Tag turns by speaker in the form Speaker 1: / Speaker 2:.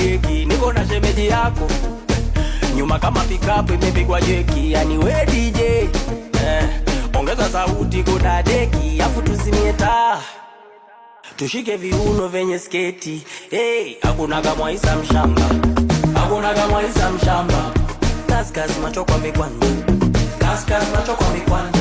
Speaker 1: deki, niko na shemeji yako nyuma kama pikapu imepigwa jeki, yani we DJ ongeza sauti kuna deki, afu tuzimie taa tushike viuno venye sketi. Hey, hakuna kama Isa mshamba, hakuna kama Isa mshamba. Kaskas macho kwa mikwanja, kaskas macho kwa mikwanja.